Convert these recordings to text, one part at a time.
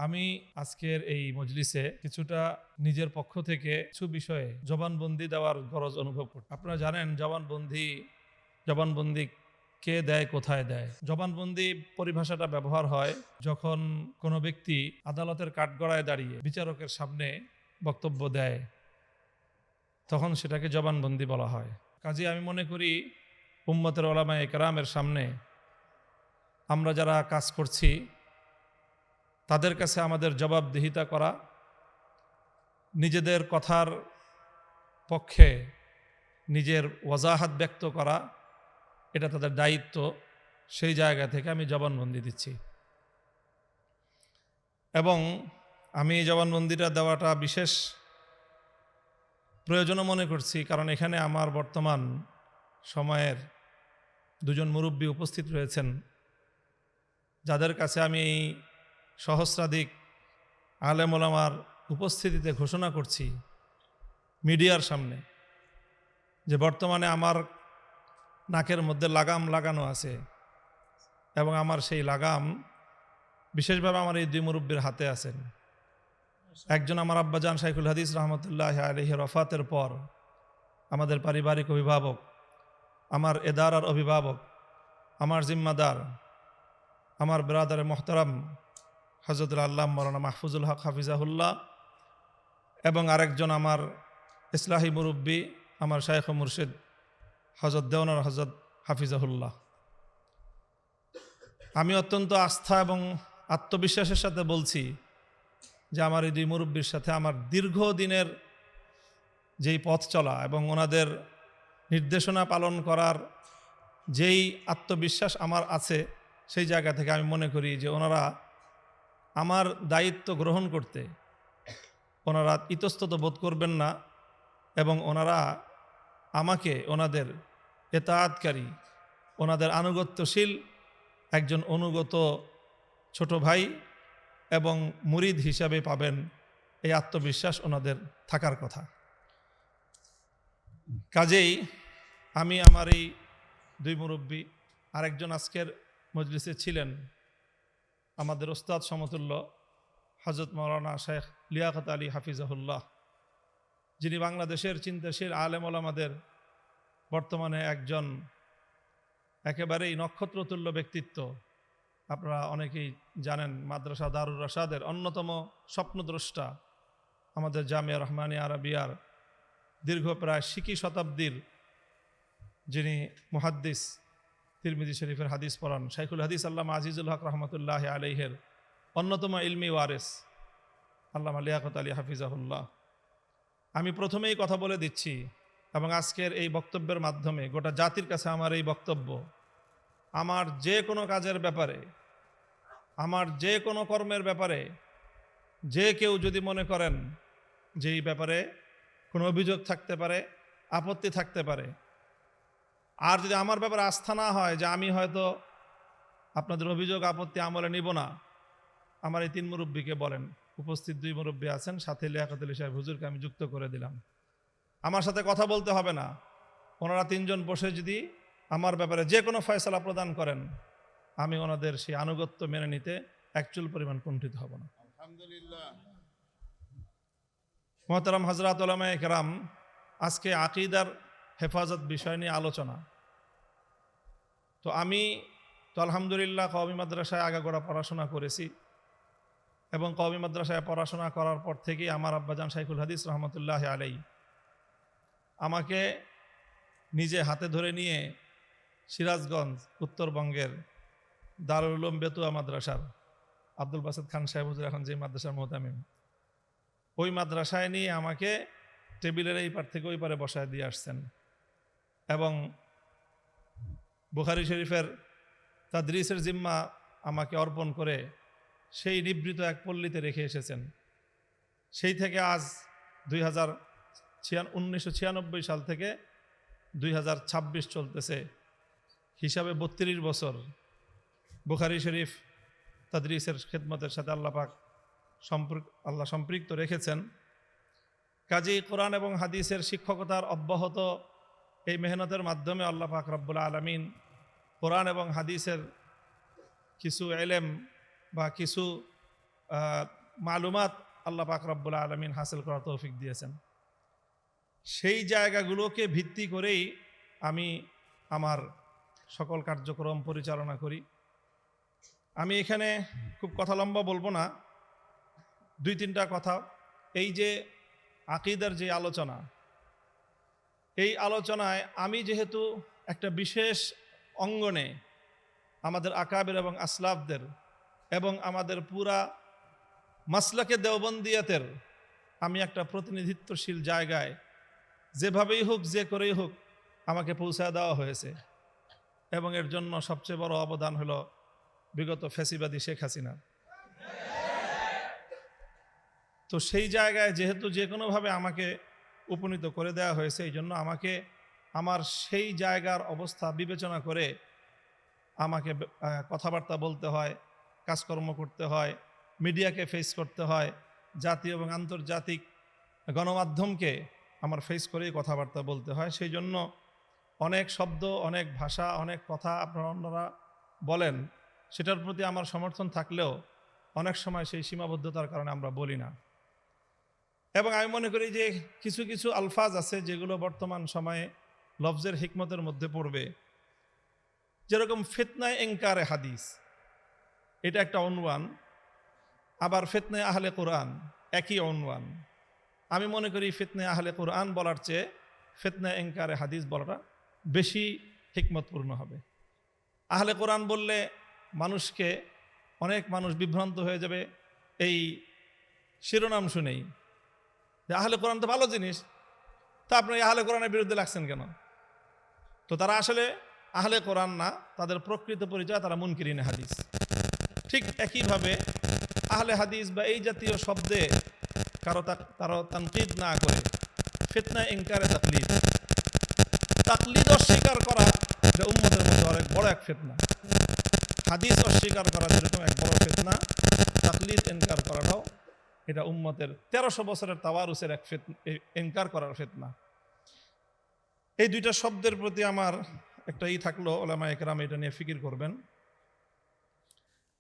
আমি আজকের এই মজলিসে কিছুটা নিজের পক্ষ থেকে কিছু বিষয়ে জবানবন্দি দেওয়ার গরজ অনুভব করি। আপনারা জানেন জবানবন্দি কে দেয়, কোথায় দেয়। জবানবন্দি পরিভাষাটা ব্যবহার হয় যখন কোনো ব্যক্তি আদালতের কাঠগড়ায় দাঁড়িয়ে বিচারকের সামনে বক্তব্য দেয়, তখন সেটাকে জবানবন্দি বলা হয়। কাজে আমি মনে করি উম্মতের ওলামায়ে কেরামের সামনে আমরা যারা কাজ করছি তাদের কাছে আমাদের জবাবদিহিতা করা, নিজেদের কথার পক্ষে নিজের ওয়াজাহাত ব্যক্ত করা, এটা তাদের দায়িত্ব। সেই জায়গা থেকে আমি জবানবন্দি দিচ্ছি এবং আমি এই জবানবন্দিটা দেওয়াটা বিশেষ প্রয়োজনও মনে করছি, কারণ এখানে আমার বর্তমান সময়ের দুজন মুরব্বী উপস্থিত রয়েছেন, যাদের কাছে আমি এই সহস্রাধিক আলেম ওলামার উপস্থিতিতে ঘোষণা করছি মিডিয়ার সামনে যে বর্তমানে আমার নাকের মধ্যে লাগাম লাগানো আছে এবং আমার সেই লাগাম বিশেষভাবে আমার এই দুই মুরব্বীর হাতে আছেন। একজন আমার আব্বাজান শাইখুল হাদিস রহমতুল্লাহ আলাইহি রফাতের পর আমাদের পারিবারিক অভিভাবক, আমার এদারার অভিভাবক, আমার জিম্মাদার, আমার ব্রাদারে মোহতারাম হযরতুল আল্লাহ মাওলানা মাহফুজুল হক হাফিজাহুল্লাহ, এবং আরেকজন আমার ইসলাহি মুরব্বী, আমার শাইখ ও মুর্শিদ হযরত দেওয়ানার হযরত হাফিজাহুল্লাহ। আমি অত্যন্ত আস্থা এবং আত্মবিশ্বাসের সাথে বলছি যে আমার এই দুই মুরব্বীর সাথে আমার দীর্ঘদিনের যেই পথ চলা এবং ওনাদের নির্দেশনা পালন করার যেই আত্মবিশ্বাস আমার আছে, সেই জায়গা থেকে আমি মনে করি যে ওনারা আমার দায়িত্ব গ্রহণ করতে ওনারা ইতস্তত বোধ করবেন না এবং ওনারা আমাকে ওনাদের এতাআতকারী, ওনাদের আনুগত্যশীল একজন অনুগত ছোট ভাই এবং মুরিদ হিসাবে পাবেন, এই আত্মবিশ্বাস ওনাদের থাকার কথা। কাজেই আমি আমার এই দুই মুরব্বী, আরেকজন আজকের মজলিসে ছিলেন আমাদের ওস্তাদ সমতুল্য হযরত মাওলানা শেখ লিয়াকত আলী হাফিজাহুল্লাহ, যিনি বাংলাদেশের চিন্তাশীল আলেম ওলামাদের বর্তমানে একজন একেবারেই নক্ষত্রতুল্য ব্যক্তিত্ব। আপনারা অনেকেই জানেন মাদ্রাসা দারুর রাশাদের অন্যতম স্বপ্নদ্রষ্টা, আমাদের জামিয়া রহমানিয়া আরাবিয়ার দীর্ঘ প্রায় ৬০ শতাব্দীর যিনি মুহাদ্দিস, তিরমিজি শরীফের হাদিস পড়ান শাইখুল হাদিস আল্লামা আজিজুল হক রহমতুল্লাহ আলাইহের অন্যতম ইলমি ওয়ারেস আল্লামা লিয়াকত আলী হাফিজাহুল্লাহ। আমি প্রথমেই কথা বলে দিচ্ছি এবং আজকের এই বক্তব্যের মাধ্যমে গোটা জাতির কাছে আমার এই বক্তব্য, আমার যে কোনো কাজের ব্যাপারে, আমার যে কোনো কর্মের ব্যাপারে যে কেউ যদি মনে করেন যে এই ব্যাপারে কোনো অভিযোগ থাকতে পারে, আপত্তি থাকতে পারে, আর যদি আমার ব্যাপারে আস্থা না হয় যে আমি হয়তো আপনাদের অভিযোগ আপত্তি আমলে নিব না, আমার এই তিন মুরব্বীকে বলেন। উপস্থিত দুই মুরব্বী আছেন, সাথে লিয়াকত আলী সাহেব হুজুরকে আমি যুক্ত করে দিলাম। আমার সাথে কথা বলতে হবে না, ওনারা তিনজন বসে যদি আমার ব্যাপারে যে কোনো ফয়সালা প্রদান করেন, আমি ওনাদের সেই আনুগত্য মেনে নিতে একচুল পরিমাণ কুণ্ঠিত হব না। আলহামদুলিল্লাহ। মুহতারাম হযরত উলামায়ে কেরাম, আজকে আকীদার হেফাজত বিষয় নিয়ে আলোচনা। তো আমি তো আলহামদুলিল্লাহ কওমি মাদ্রাসায় আগাগোড়া পড়াশোনা করেছি এবং কওমি মাদ্রাসায় পড়াশোনা করার পর থেকেই আমার আব্বাজান শাইখুল হাদিস রহমতুল্লাহ আলাই আমাকে নিজে হাতে ধরে নিয়ে সিরাজগঞ্জ উত্তরবঙ্গের দারুল উলুম বেতুয়া মাদ্রাসার আব্দুল বাসেদ খান সাহেব হুজুর এখন যে মাদ্রাসার মুহতামিম, ওই মাদ্রাসায় নিয়ে আমাকে টেবিলের এই পার থেকে ওই পারে বসায় দিয়ে আসছেন এবং বুখারী শরীফের তাদরিসের জিম্মা আমাকে অর্পণ করে সেই নিবৃত এক পল্লীতে রেখে এসেছেন। সেই থেকে আজ 1996 সাল থেকে 2026 চলতেছে, হিসাবে 32 বছর বুখারী শরীফ তাদরিসের খেদমতের সাথে আল্লাহ সম্পৃক্ত রেখেছেন। কাজী কোরআন এবং হাদিসের শিক্ষকতার অব্যাহত এই মেহনতের মাধ্যমে আল্লাহ পাক রব্বুল আলামিন কোরআন এবং হাদিসের কিছু এলেম বা কিছু মালুমাত আল্লাহ পাক রব্বুল আলামিন হাসিল করার তৌফিক দিয়েছেন। সেই জায়গাগুলোকে ভিত্তি করেই আমি আমার সকল কার্যক্রম পরিচালনা করি। আমি এখানে খুব কথা লম্বা বলবো না, 2-3টা কথা। এই যে আকীদার যে আলোচনা, এই আলোচনায় আমি যেহেতু একটা বিশেষ অঙ্গনে আমাদের আকাবির এবং আসলাফদের এবং আমাদের পুরা মাসলাকে দেওবন্দিয়াতের আমি একটা প্রতিনিধিত্বশীল জায়গায় যেভাবেই হোক যে করেই হোক আমাকে পৌঁছায় দেওয়া হয়েছে, এবং এর জন্য সবচেয়ে বড় অবদান হলো বিগত ফ্যাসিবাদী শেখ হাসিনা। তো সেই জায়গায় যেহেতু যে কোনোভাবে আমাকে উপনীত করে দেওয়া হয়েছে, এই জন্য আমাকে আমার সেই জায়গার অবস্থা বিবেচনা করে আমাকে কথাবার্তা বলতে হয়, কাজকর্ম করতে হয়, মিডিয়াকে ফেস করতে হয়, জাতীয় এবং আন্তর্জাতিক গণমাধ্যমকে আমার ফেস করেই কথাবার্তা বলতে হয়। সেই জন্য অনেক শব্দ, অনেক ভাষা, অনেক কথা আপনারা অন্যরা বলেন, সেটার প্রতি আমার সমর্থন থাকলেও অনেক সময় সেই সীমাবদ্ধতার কারণে আমরা বলি না। এবং আমি মনে করি যে কিছু কিছু আলফাজ আছে যেগুলো বর্তমান সময়ে লফজের হিকমতের মধ্যে পড়বে, যেরকম ফিতনায়ে ইনকারে হাদিস, এটা একটা অনওয়ান, আবার ফিতনায়ে আহলে কোরআন একই অনওয়ান। আমি মনে করি ফিতনায়ে আহলে কোরআন বলার চেয়ে ফিতনায়ে ইনকারে হাদিস বলাটা বেশি হিকমতপূর্ণ হবে। আহলে কোরআন বললে অনেক মানুষ বিভ্রান্ত হয়ে যাবে এই শিরোনাম শুনেই, যে আহলে কোরআন তো ভালো জিনিস, তা আপনি আহলে কোরআনের বিরুদ্ধে লাগছেন কেন? তো তারা আসলে আহলে কোরআন না, তাদের প্রকৃত পরিচয় তারা মুনকিরিনে হাদিস। ঠিক একইভাবে আহলে হাদিস বা এই জাতীয় শব্দে কারো তানকিদ না করে ফিতনা ইনকারে তাকলিদ, তাকলিদ অস্বীকার করা এটা উম্মতের মধ্যে অনেক বড় এক ফিতনা। হাদিস অস্বীকার করা যেরকম এক বড় ফিতনা, তাকলিদ ইনকার করাটাও এটা উম্মতের 1300 বছরের তাওয়ারুসের এক ইনকার করার ফিতনা। এই দুইটা শব্দের প্রতি আমার একটা থাকলো, উলামায়ে কেরাম এটা নিয়ে ফিকির করবেন।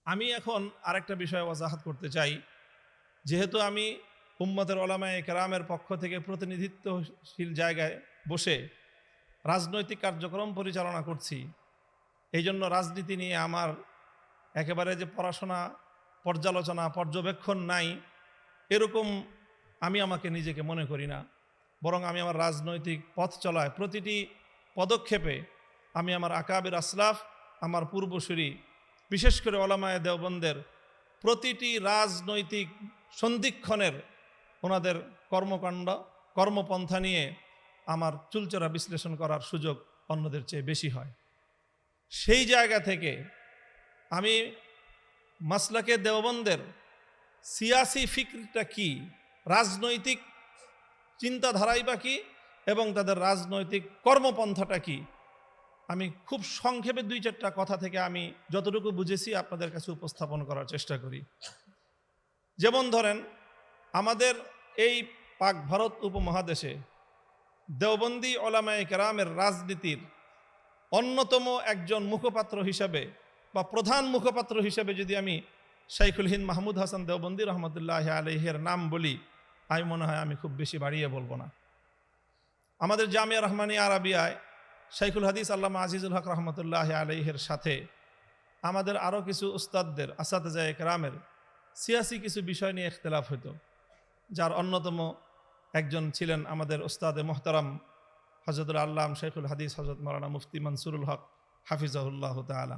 আমি এখন আরেকটা বিষয় ওয়াজাহাত করতে চাই। যেহেতু আমি উম্মতের উলামায়ে কেরামের পক্ষ থেকে প্রতিনিধিত্বশীল জায়গায় বসে রাজনৈতিক কার্যক্রম পরিচালনা করছি, এই জন্য রাজনীতি নিয়ে আমার একেবারে যে পড়াশোনা, পর্যালোচনা, পর্যবেক্ষণ নাই এরকম আমি আমাকে নিজেকে মনে করি না। বরং আমি আমার রাজনৈতিক পথ চলায় প্রতিটি পদক্ষেপে আমি আমার আকাবির আসলাফ, আমার পূর্বসূরি, বিশেষ করে উলামায়ে দেওবন্দের প্রতিটি রাজনৈতিক সন্ধিক্ষণের ওনাদের কর্মকাণ্ড, কর্মপন্থা নিয়ে আমার চুলচেরা বিশ্লেষণ করার সুযোগ অন্যদের চেয়ে বেশি হয়। সেই জায়গা থেকে আমি মাসলাকে দেওবন্দের সিয়াসি ফিকরটা কি, রাজনৈতিক চিন্তাধারাই বা কি, এবং তাদের রাজনৈতিক কর্মপন্থাটা কি, আমি খুব সংক্ষেপে 2-4টা কথা থেকে আমি যতটুকু বুঝেছি আপনাদের কাছে উপস্থাপন করার চেষ্টা করি। যেমন ধরেন, আমাদের এই পাক ভারত উপমহাদেশে দেওবন্দি উলামায়ে কেরামের রাজনীতির অন্যতম একজন মুখপাত্র হিসাবে বা প্রধান মুখপাত্র হিসাবে যদি আমি শাইখুল হিন্দ মাহমুদ হাসান দেওবন্দি রহমতুল্লাহ আলাইহির নাম বলি, আমি মনে হয় আমি খুব বেশি বাড়িয়ে বলবো না। আমাদের জামিয়া রহমানিয়া আরাবিয়ায় শাইখুল হাদিস আল্লামা আজিজুল হক রহমতুল্লাহ আলাইহির সাথে আমাদের আরও কিছু উস্তাদদের, আসাতেজায়ে কেরামের সিয়াসি কিছু বিষয় নিয়ে ইখতিলাফ হতো, যার অন্যতম একজন ছিলেন আমাদের উস্তাদে মোহতারাম হযরতুল আল্লাম শাইখুল হাদিস হযরত মাওলানা মুফতি মনসুরুল হক হাফিজাহুল্লাহ তাআলা।